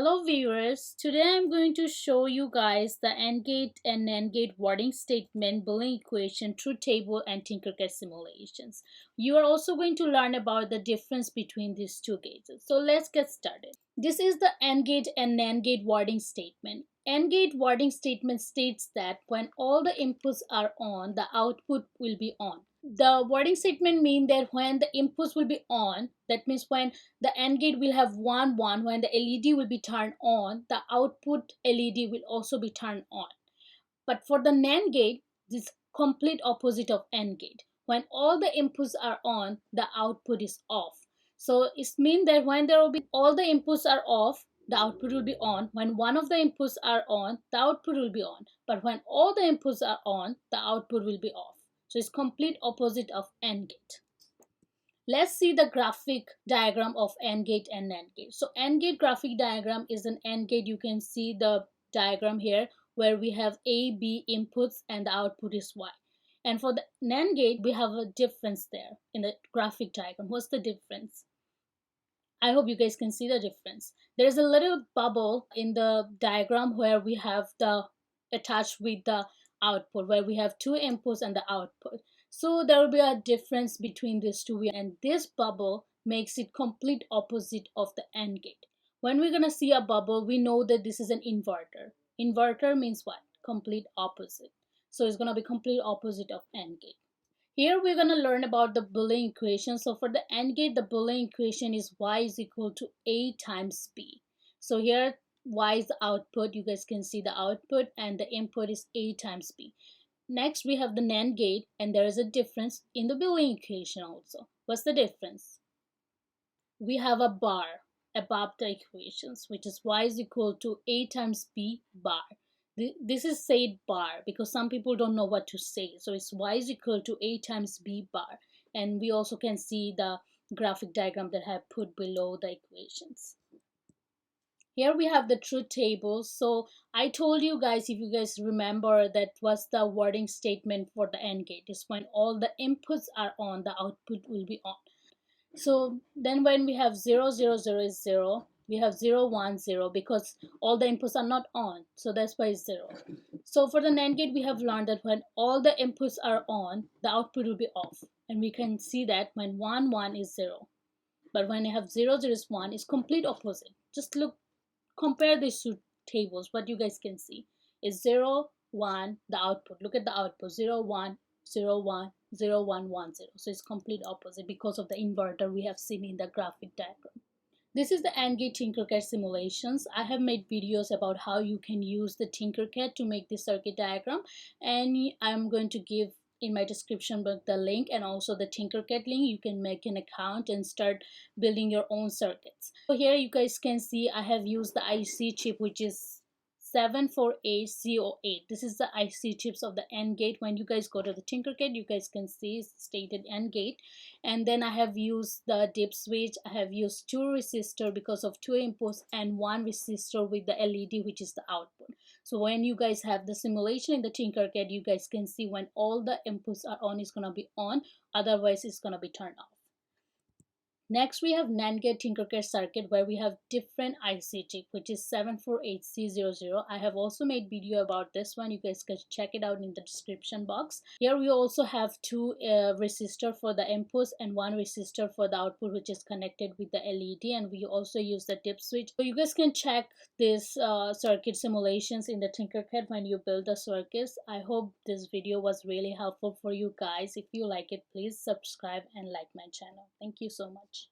Hello viewers, today I'm going to show you guys the AND gate and NAND gate wording statement, Boolean equation, truth table and Tinkercad simulations. You are also going to learn about the difference between these two gates. So let's get started. This is the AND gate and NAND gate wording statement. AND gate wording statement states that when all the inputs are on, the output will be on. The wording statement means that when the inputs will be on, that means when the AND gate will have 1 1, when the LED will be turned on, the output LED will also be turned on. But for the NAND gate, this is complete opposite of AND gate. When all the inputs are on, the output is off. So it means that when there will be all the inputs are off, the output will be on. When one of the inputs are on, the output will be on. But when all the inputs are on, the output will be off. So it's complete opposite of AND gate. Let's see the graphic diagram of AND gate and NAND gate. So AND gate graphic diagram is an AND gate. You can see the diagram here where we have A, B inputs and the output is Y. And for the NAND gate, we have a difference there in the graphic diagram. What's the difference? I hope you guys can see the difference. There's a little bubble in the diagram where we have the attached with the output, where we have two inputs and the output. So there will be a difference between these two, and this bubble makes it complete opposite of the AND gate. When we're gonna see a bubble, we know that this is an inverter. Inverter means what? Complete opposite. So it's gonna be complete opposite of AND gate. Here we're going to learn about the Boolean equation. So for the AND gate, the Boolean equation is y is equal to A times B. So here y is the output. You guys can see the output and the input is A times B. Next we have the NAND gate, and there is a difference in the Boolean equation also. What's the difference? We have a bar above the equations, which is y is equal to A times B bar. This is said bar because some people don't know what to say. So it's y is equal to A times B bar. And we also can see the graphic diagram that I have put below the equations. Here we have the truth table. So I told you guys, if you guys remember, that was the wording statement for the AND gate. Is when all the inputs are on, the output will be on. So then when we have 0 0 0 is 0, we have 0 1 0 because all the inputs are not on, so that's why it's 0. So for the NAND gate, we have learned that when all the inputs are on, the output will be off, and we can see that when 1 1 is 0, but when you have 0 0 is 1, it's complete opposite. Just look, compare these two tables. What you guys can see is 0 1, the output. Look at the output, 0 1 0 1 0 1 1 0. So it's complete opposite because of the inverter we have seen in the graphic diagram. This is the AND gate Tinkercad simulations. I have made videos about how you can use the Tinkercad to make this circuit diagram, and I'm going to give in my description box the link and also the Tinkercad link. You can make an account and start building your own circuits. So here you guys can see I have used the IC chip, which is 748CO8. This is the IC chips of the AND gate. When you guys go to the Tinkercad, you guys can see stated AND gate. And then I have used the dip switch. I have used 2 resistor because of 2 inputs and 1 resistor with the LED, which is the output. So when you guys have the simulation in the Tinkercad, you guys can see when all the inputs are on, it's gonna be on, otherwise it's gonna be turned off. Next, we have NAND gate Tinkercad circuit, where we have different IC chip, which is 748C00. I have also made video about this one. You guys can check it out in the description box. Here we also have 2 resistor for the inputs and 1 resistor for the output, which is connected with the LED, and we also use the dip switch. So you guys can check this circuit simulations in the Tinkercad when you build the circuits. I hope this video was really helpful for you guys. If you like it, please subscribe and like my channel. Thank you so much.